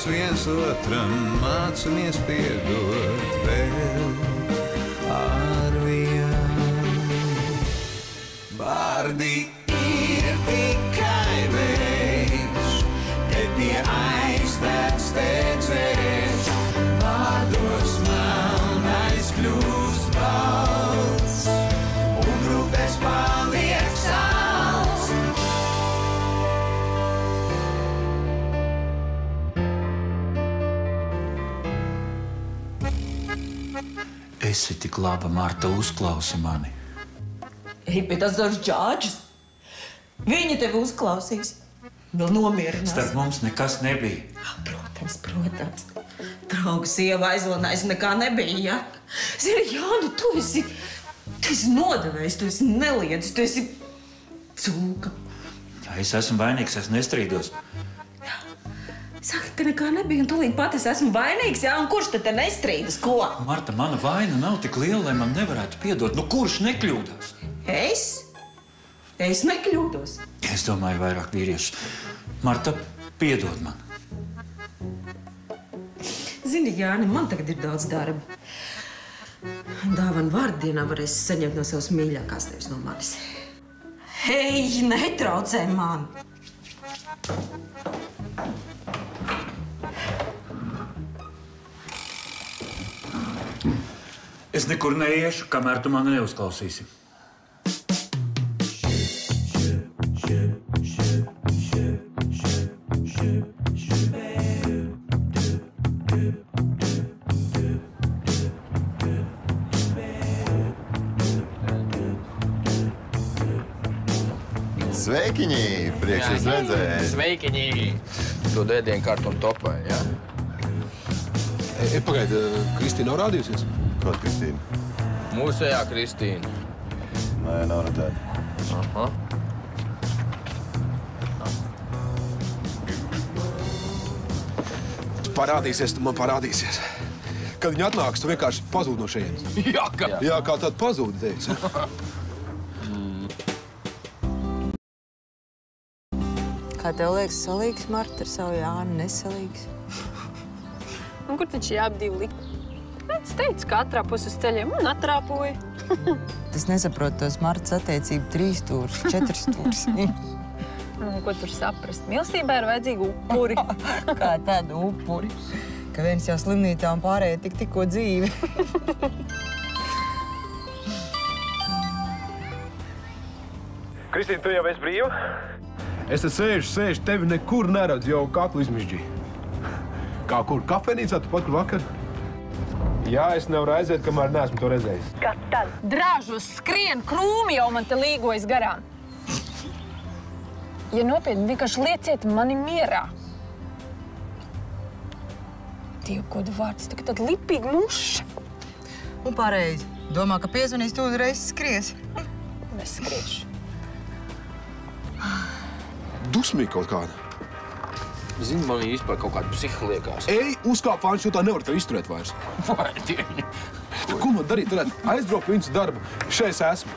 viens otram mācamies piedot vēl ar vienu. Vārdi ir tikai vējš, te pie aiztēts tecējš, vārdos melnais kļūst balts, un rūpes paliek salds. Esi tik laba, Marta, uzklausi mani. Ej pie tās dažas džāģis. Viņa tevi uzklausīs. Vēl nomierinās. Starp mums nekas nebija. Protams, protams. Draugu sieva aizlunājis, nekā nebija, ja? Zini, Jāni, tu esi nodevējis, tu esi neliedzis, tu esi cūka. Es esmu vainīgs, es nestrīdos. Saka, ka nekā nebija, un tūlīt pat es esmu vainīgs, jā? Un kurš tad te nestrīdas, ko? Marta, mana vaina nav tik liela, lai man nevarētu piedot. Nu, kurš nekļūdās? Es nekļūdos. Es domāju, vairāk vīrieši. Marta, piedod man. Zini, Jāni, man tagad ir daudz darba. Dāvanu vārdienā varēs saņemt no savas mīļākās tevis no manis. Hei, netraucē man! Es nekur neiešu, kamēr tu mani neuzklausīsi. Sveikiņi! Prieks jūs redzēt! Sveikiņi! To ēdienu kartonu topē, jā? Pagaidi, Kristīna nav rādījusies? Kāda Kristīna? Mūsējā Kristīna. Nē, nav ne tāda. Aha. Tu parādīsies, tu man parādīsies. Kad viņi atnāks, tu vienkārši pazūd no šejienes. Jā, Jā, kā tāda pazūd, teica. Kā tev liekas, salīgs, Marta, ar savu Jāni nesalīgs? Un kur taču jāapdīv likt? Es teicu, ka atrāpos uz ceļiem un atrāpoju. Es nesaprotu tos Martas attiecību 3 stūrus, 4 stūrus. Nu, ko tur saprast? Mīlestībā ir vajadzīgi upuri. Kā tāda upuri? Ka viens jau slimnīcā un pārējie tikko dzīvi. Kristīna, tu jau esi brīva? Es te sēžu, tevi nekur neredzu, jau kaklu izmižģīju. Kā kur kafejnīcā, tu pat kur vakar? Jā, es nevaru aiziet, kamēr neesmu to redzējis. Kas tad? Drāžos skrien, krūmi jau man te līgojas garām. Ja nopietni, vienkārši lieciet mani mierā. Dievu, kodu vārds, tā kā tāda lipīga muša. Un pareizi. Domā, ka piezvanīs tu uzreiz skries. Neskriešu. Dusmīgi kaut kāda. Zini, man viņa vispār kaut kāda psiha liekas. Ej, uzkāp vāņš, jo tā nevar tev izturēt vairs. Vai dieni? Ko man darīt? Varētu aizbraukt viņas darbu. Šeit es esmu.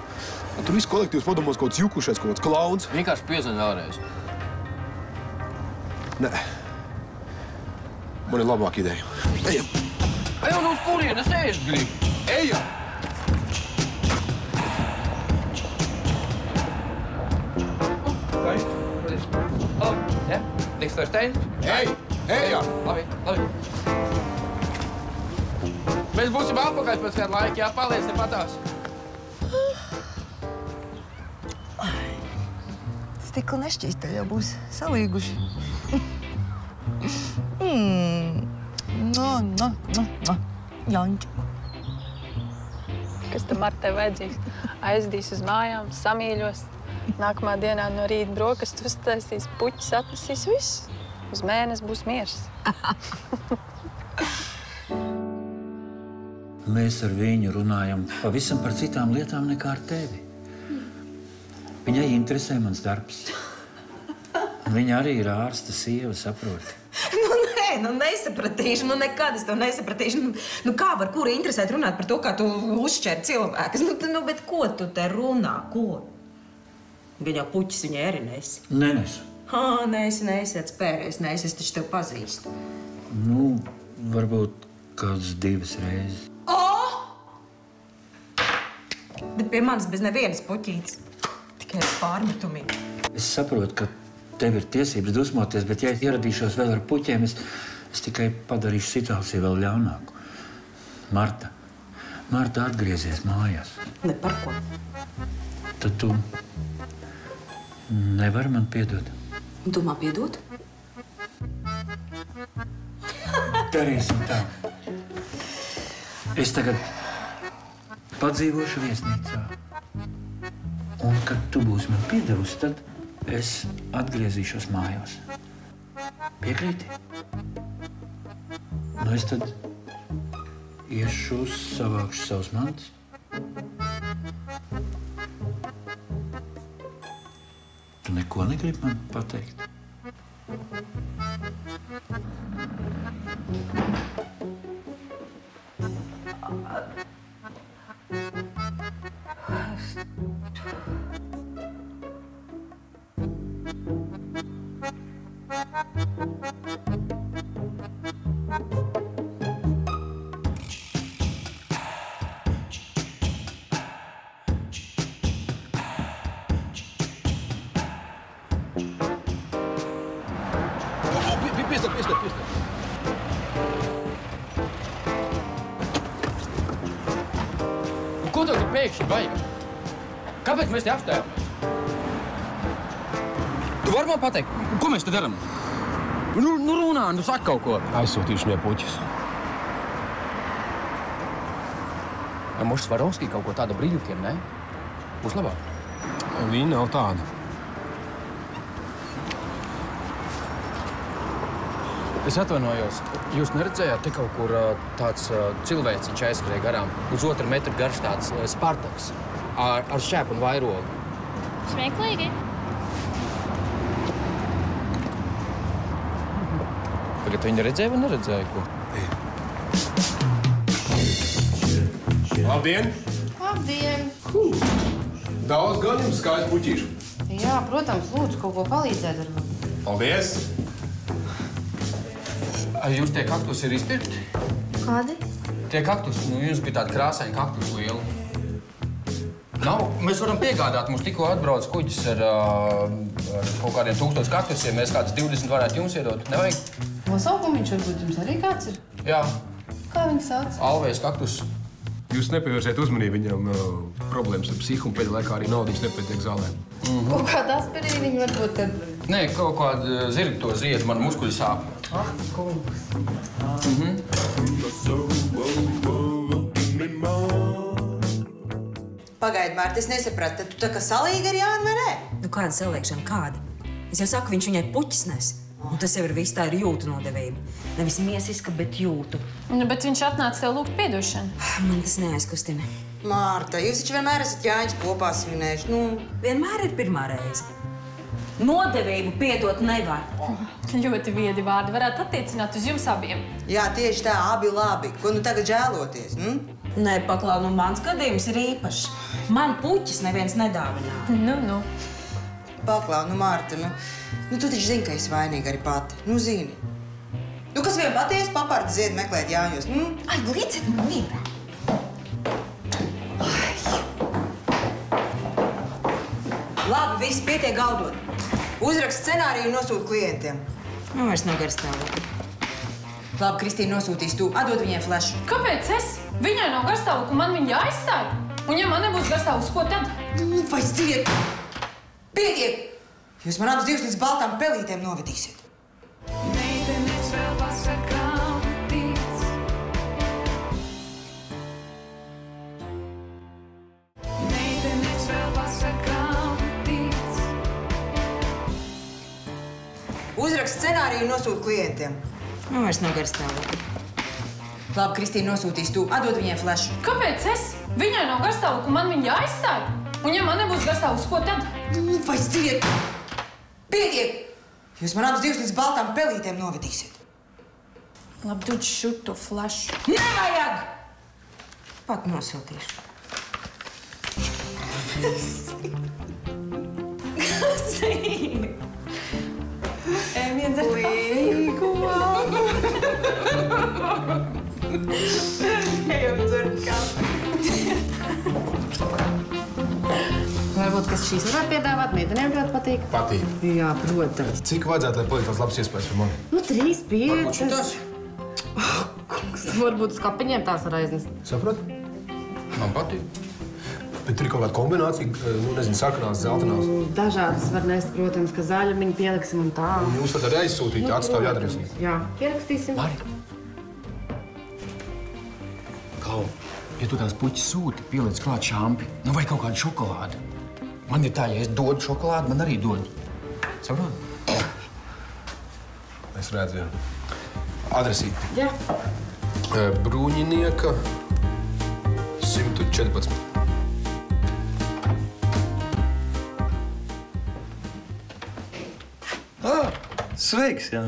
Tur viss kolektīvs padomos kaut kāds jukušais, kaut kāds klauns. Vienkārši piezvani vēlreiz. Nē. Man ir labāka ideja. Ejam! Ejam, nu uz kurien, es ēst gribu. Ejam! Ja? Niks vairs teini? Ej! Ejam! Labi. Mēs būsim atpakaļ pēc kāda laika, jā, paliec nepatās. Stikla nešķīstē jau būs salīguši. Janču. Kas tam Martai vajadzīgs? Aizdīs uz mājām, samīļos. Nākamā dienā no rīta brokastu uztaisīs, puķis atnesīs viss. Uz mēnesi būs miers. Mēs ar viņu runājam pavisam par citām lietām nekā ar tevi. Viņai interesē mans darbs. Viņa arī ir ārsta sieva, saproti. Nu nesapratīšu, nekad es to nesapratīšu. Nu kā var kura interesēt runāt par to, kā tu uzšķēri cilvēkus? Nu, bet ko tu te runā, ko? Viņa jau puķis viņai arī nesi. Nenesu. Nesi, atspēries, es taču tevi pazīstu. Nu, varbūt kādas 2 reizes. Bet pie manis bez nevienas puķītes. Tikai ar pārmetumiem. Es saprotu, ka tev ir tiesības dusmoties, bet ja es ieradīšos vēl ar puķiem, es tikai padarīšu situāciju vēl ļaunāku. Marta, atgriezies mājās. Ne par ko. Tad tu nevari man piedot. Un tu man piedod? Darīsim tā. Es tagad padzīvošu viesnīcā. Un, kad tu būsi man piedevusi, tad es atgriezīšos mājās. Piekrīti? Nu, es tad iešu, savākšu savus mantas. Tu neko negribi man pateikt? Piestāv. Ko tev tur pēkšņi vajag? Kāpēc mēs te apstājāmies? Tu vari man pateikt, ko mēs te darām? Nu runā, nu saka kaut ko. Aizsūtīšu viņai puķis. Vai Mošs Varovskij kaut ko tādu brīļukiem, ne? Būs labāk. Viņa nav tāda. Es atvainojos. Jūs neredzējāt te kaut kur tāds cilvēciņš aizskrēja garām? Uz 2 metru garš tāds Spartaks ar šķēpu un vairogu. Smieklīgi. Tagad viņi redzēja vai neredzēja ko? Labdien! Labdien! Daudz gan jums skaisti puķīšu. Jā, protams, lūdzu kaut ko palīdzēt ar mani. Paldies! Jūs tie kaktusi ir izpirkti? Kādi? Tie kaktusi, nu jums bija tāda krāsaina kaktus liela. Nav, mēs varam piegādāt, mums tikko atbrauc kuģis ar kaut kādiem 1000 kaktusiem, mēs kādas 20 varētu jums iedot, nevajag? Nosaukumiņš varbūt jums arī kāds ir? Jā. Kā viņi sauc? Alvejs kaktus. Jūs nepievērsiet uzmanību, viņam problēmas ar psihu un pēdējā laikā arī naudiņas nepietiek zālēm. Kaut kāda aspirīniņa varbūt tad? Nē, kaut kāda zirgto zied, man muskuļi sāp. Ah, kungs. Pagaidi, Mārta, es nesapratu, tad tu tā kā salīga ar Jānu, vai ne? Nu, kāda saliekšana, kāda? Es jau saku, viņš viņai puķis nes. Un tas jau ir viss, tā ir jūtu nodevība. Nevis miesiska, bet jūtu. Nu, bet viņš atnāca tev lūgt piedošanu. Man tas neaizkustina. Mārta, jūs taču vienmēr esat Jāņas kopā svinējuši. Nu, vienmēr ir pirmā reize. Nodevību piedot nevar. Ļoti viedi vārdi varētu attiecināt uz jums abiem. jā, tieši tā, abi labi. Ko nu tagad žēloties? Nē, paklau, nu mans gadījums ir īpašs. Man puķis neviens nedāvināja. Nu. Paklau, nu, Mārta, nu tu taču zini, ka esi vainīga arī pati. Nu, zini. Nu, kas vien patiesi paparti zied meklēt Jāņos? Ai, lieciet man mīrā. Labi, viss pietiek gaudot. Uzrakst scenāriju un nosūt klientiem. Man vairs nav garstāvokļa. Labi, Kristīna nosūtīs tu. Atdod viņai flešu. Kāpēc es? Viņai nav garstāvokļa, un man viņa jāizstāj? Un ja man nebūs garstāvoklis, ko tad? Vai ciet? Pietiek! Jūs man abas divas līdz baltām pelītēm novedīsiet. Meitenes vēl pasakām tic. Meitenes vēl pasakām tic. Uzrakst scenāriju un nosūt klientiem. Man vairs nav garstāvokļa. Labi, Kristīna nosūtīs tu. Atdod viņai flešu. Kāpēc es? Viņai nav garstāvokļa, un man viņa jāizstāj? Un ja man nebūs garstāvoklis, ko tad? Vai ciet? Pietiek! Jūs man abas divas līdz baltām pelītēm novedīsiet. Labi, dod šut to flešu. Nevajag! Pat nosūtīšu. Ejam iedzert kafiju. kas šīs varētu piedāvāt, meitenēm ļoti patīk. Patīk. Jā, protams. Cik vajadzētu, lai paliek tās labas iespējas par mani? Nu, 3, 5. Varbūt šitās? Kungs, varbūt uz kapiņiem tās var aiznest. Saprot? Man patīk. Bet tur ir kaut kāda kombinācija, nu, nezinu, sarkanās, zeltainās. Dažādas var nest, protams, ka zaļumiņu pieliksim un tā. Jūs varat arī aizsūtīt, atstāvju adresi. Jā, pierakstīsim. Mari. Klau, ja tu tās puķis sūti, pieliec klāt šampi, nu vai kaut kādu šokolādi. Man ir tā, ja es dodu šokolādi, man arī dod. Saprot? Es redzu, jā. Adresīti. Jā. Bruņinieka 114. Sveiks, jā.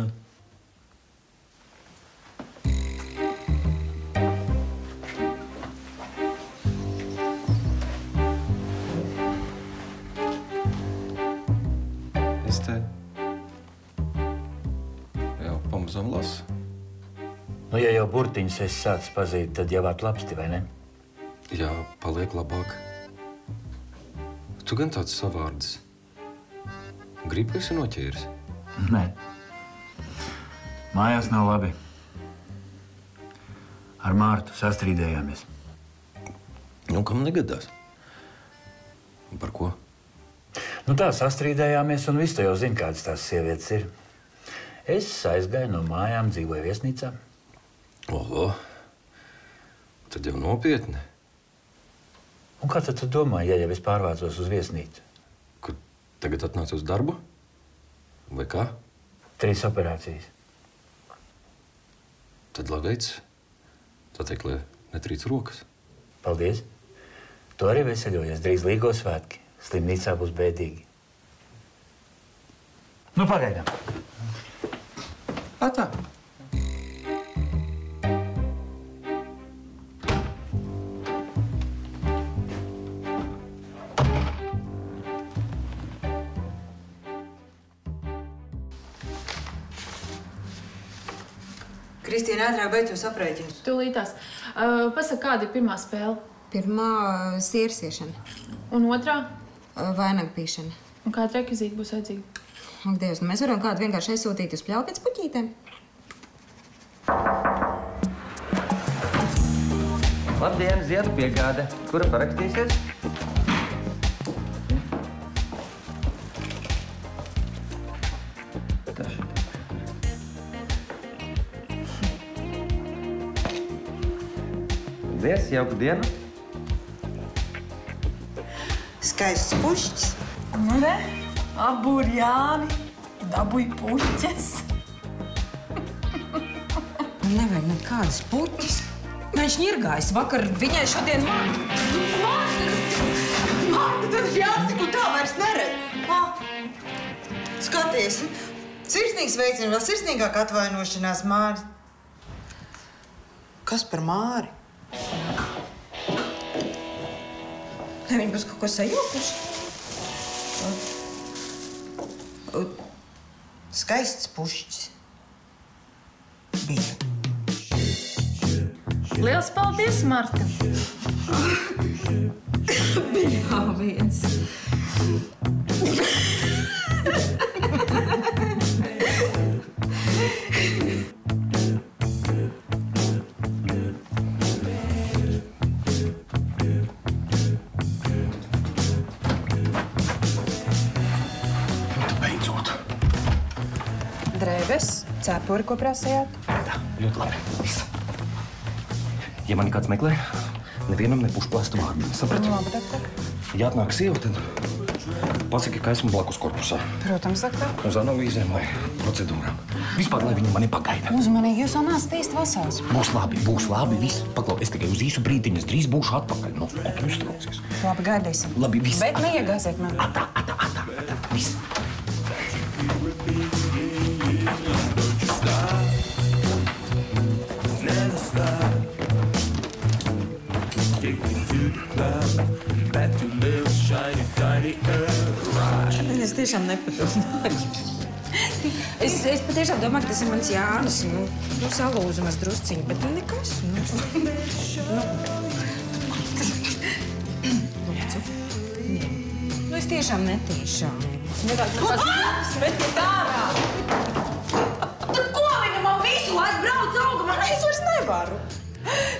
Es te jau pamazām lasu. Nu, ja jau burtiņus esi sācis pazīt, tad jau atlapsti, vai ne? Jā, paliek labāk. Tu gan tāds savārds. Gribi, ka esi noķēris? Nē. Mājās nav labi. Ar Mārtu sastrīdējāmies. Nu, kam negadās? Par ko? Nu tā, sastrīdējāmies, un viss tu jau zini, kādas tās sievietes ir. Es aizgāju no mājām, dzīvoju viesnīcā. Oho, tad jau nopietni. Un kā tad tu domāji, ja jau es pārvācos uz viesnīcu? Kur tagad atnāc uz darbu? Vai kā? 3 operācijas. Tad lai veic. Tā teikt, lai netrīc rokas. Paldies. Tu arī veseļojies. Drīz Līgo svētki. Slimnīcā būs bēdīgi. Nu, pagaidām. Tā. Kristīna, ātrāk beidz tos aprēķinus. Tūlītās. Pasaka, kāda ir pirmā spēle? Pirmā siersiešana, Un otrā? vainagpīšana. Un kāda rekvizīta būs vajadzīga? Ak, Dievs, nu mēs varam kādu vienkārši aizsūtīt uz pļauju pēc puķītēm. Labdien, ziedu piegāde. Kura parakstīsies? Paldies, jauku dienu. Skaists pušķis. Nu, ne? Aburjāni. Dabūj puķes. Nevajag nekādas puķis. Viņš ņirgājas vakar, viņai šodien Marta, tad jāsaka, un tā vairs neredz. Skaties, sirsnīgs veicina, vēl sirsnīgāk atvainošanās Māri. Kas par Māri? Viņi būs kaut ko sajūkuši. Skaists pušķis. Bija. Liels paldies, Marta. Jā, viens. Drēbes, cepuri, ko prasījāt? Tā, ļoti labi. Viss. Ja mani kāds meklē, nevienam nebūšu plāsta vārdu. Saprati? Labi, doktor. Ja atnāk sieva, tad pasaki, ka esmu blakus korpusā. Protams, doktor. Uz analīzēm vai procedūrām. Vispār, lai viņi mani pagaida. Uzmanīgi, jūs vēl neesat īsti vesels. Būs labi, viss. Paklau, es tikai uz īsu brīdiņu, es drīz būšu atpakaļ. Nu, ko tu uztraucies? Labi, gaidīsim. Labi, viss. Bet neiegāsiet man. Atā, viss. Es tiešām nepatiku. Es patiešām domāju, ka tas ir mans Jānis. Nu, salūzu maz drusciņu, bet nu nekas. Nu, es tiešām netīšām. Nevajag nekas metiet ārā. Tad ko viņa man visu laiku brauc augumā? Es vairs nevaru.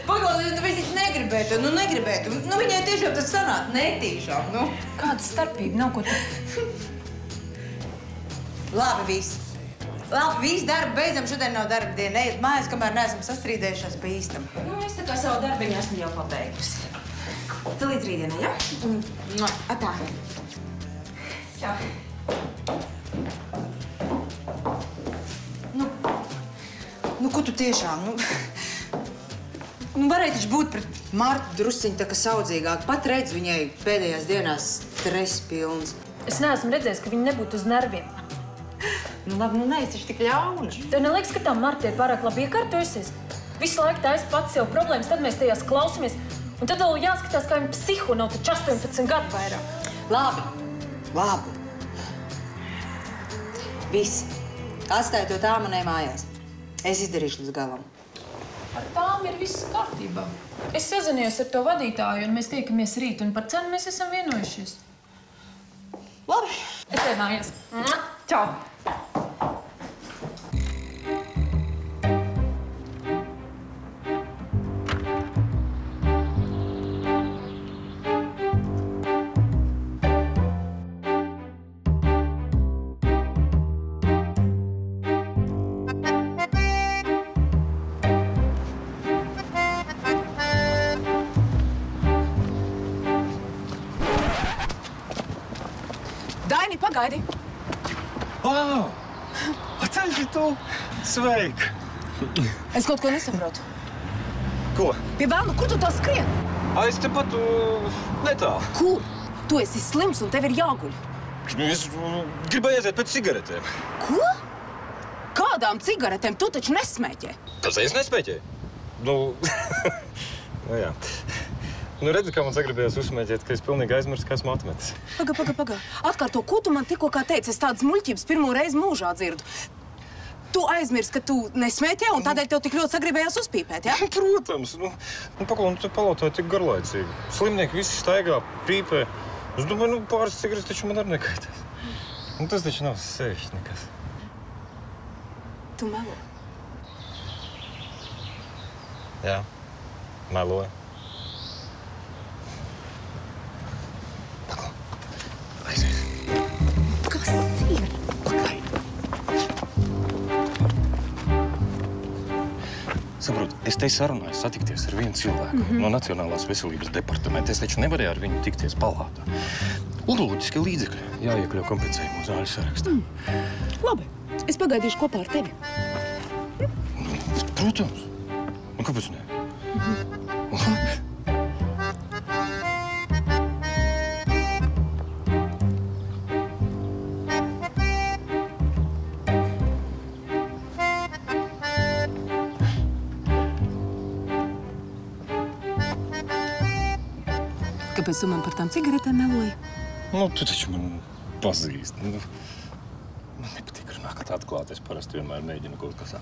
Pagaidzi, nu viņš negribētu, Nu viņai tiešām tas sanāk netīšām, nu. Kāda starpība? Nav ko tu... Labi, viss. Labi, viss darba beidzam. Šodien nav darba diena. Ejiet mājās, kamēr neesam sastrīdējušās pa īstam. Nu, es tā kā savu darbiņu esmu jau pabeigusi. Tu līdz rītdienai, ja? Atā. Čau. Nu, ko tu tiešām, Nu, varēja taču būt pret Martu drusciņu tā kā saudzīgāk. Pat redz viņai pēdējās dienās stress pilns. Es neesmu redzējis, ka viņa nebūtu uz nerviem. Nu, labi, neesi taču tik ļauna. Tev neliekas, ka tā Marta ir pārāk labi iekārtojusies? Visu laiku taisa pats sev problēmas, tad mēs tajās klausamies. Un tad vēl jāskatās, kā viņa psiho nav taču 18 gadu vairāk. Labi. Viss. Atstāju to tā manai mājās. Es izdarīšu līdz galam. Ar tām ir viss kārtībā. Es sazinājos ar to vadītāju, un mēs tiekamies rīt, un par cenu mēs esam vienojušies. Labi. Es tev mājās. Čau! Daini, pagaidi! Atceļ tu! Sveika! Es kaut ko nesaprotu. Ko? Pie velna, kur tu tā skrien? Es tepat netālu. Kur? Tu esi slims un tev ir jāguļ. Es gribēju aiziet pēc cigaretēm. Ko? Kādām cigaretēm? Tu taču nesmēķē. Kas es nesmēķēju? Nu jā. Nu, redzi, kā man sagribējās uzsmēķēt, ka es pilnīgi aizmirsu, ka esmu atmetis. Paga. Atkārto, ko tu man tikko kā teici? Es tādas muļķības pirmo reizi mūžā dzirdu. Tu aizmirsi, ka tu nesmēķē, un tādēļ tev tik ļoti sagribējās uzpīpēt, ja? Protams. Nu tu palautāji tik garlaicīgi. Slimnieki visi staigā, pīpē. Es domāju, pāris cigaretes taču man arī nekaitēs. Tas taču nav sevišķi nekas. Tu melo. Jā, meloju. Kas ir? Saprot, es te sarunāju satikties ar vienu cilvēku no Nacionālās veselības departamenta. Es taču nevarēju ar viņu tikties palātā. Uroloģiskie līdzekļi jāiekļauj kompensējumu zāļu sarakstā. Labi, es pagaidīšu kopā ar tevi. Protams. Un kāpēc ne? Labi. Kāpēc tu man par tām cigaretēm meloji? Nu, tu taču man pazīsti. Man nepatīk runāt atklāti. Es parasti vienmēr mēģinu kaut kas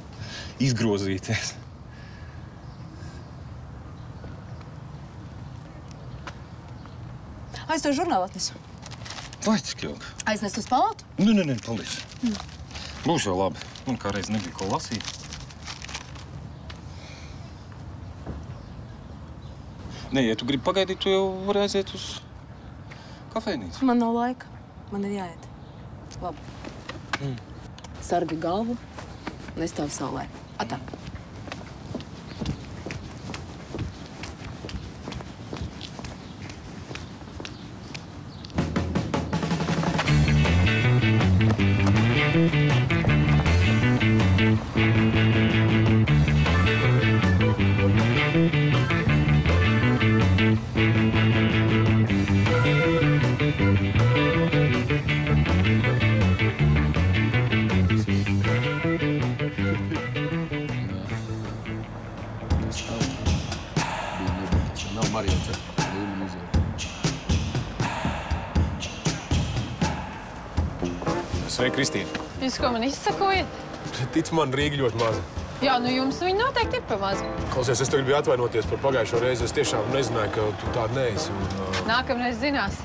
izgrozīties. Aiztev žurnālu atnesu. Vai cik ilgi? Aiznest uz palātu? Nē, paldies. Būs jau labi. Man kādreiz nebija ko lasīt. Nē, ja tu gribi pagaidīt, tu jau vari aiziet uz kafejnīcu. Man nav laika. Man ir jāiet. Labi. Sargi galvu, nestāv saulē. Atā. Sveiki, Kristīne. Jūs ko man izsakojat? Tic man, Rīga ļoti maza. Jā, nu jums viņi noteikti ir pa mazu. Klausies, es tev gribēju atvainoties par pagājušo reizi. Es tiešām nezināju, ka tu tāda neesi. Nākamreiz zinās.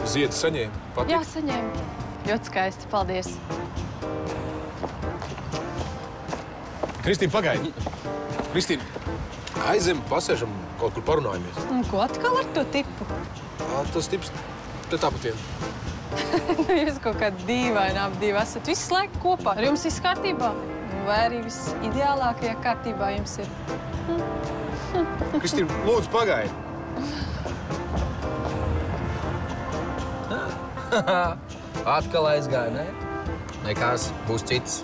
Ziedus saņēmi. Patīk? Jā, saņēmu. Ļoti skaisti. Paldies. Kristīna, pagaidi. Kristīna, aizem, pasēžam, kaut kur parunājamies. Un ko atkal ar to tipu? Tas tips te tāpat vien. Jūs kaut kādi dīvaini ap divi esat visu laiku kopā. Ar jums viss kārtībā? Vai arī viss ideālākajā kārtībā jums ir? Kristīna, lūdzu, pagaidi. Atkal aizgāja, ne? Nekās, būs cits.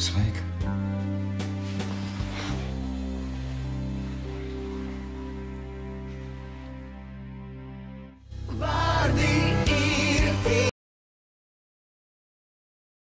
Sveika.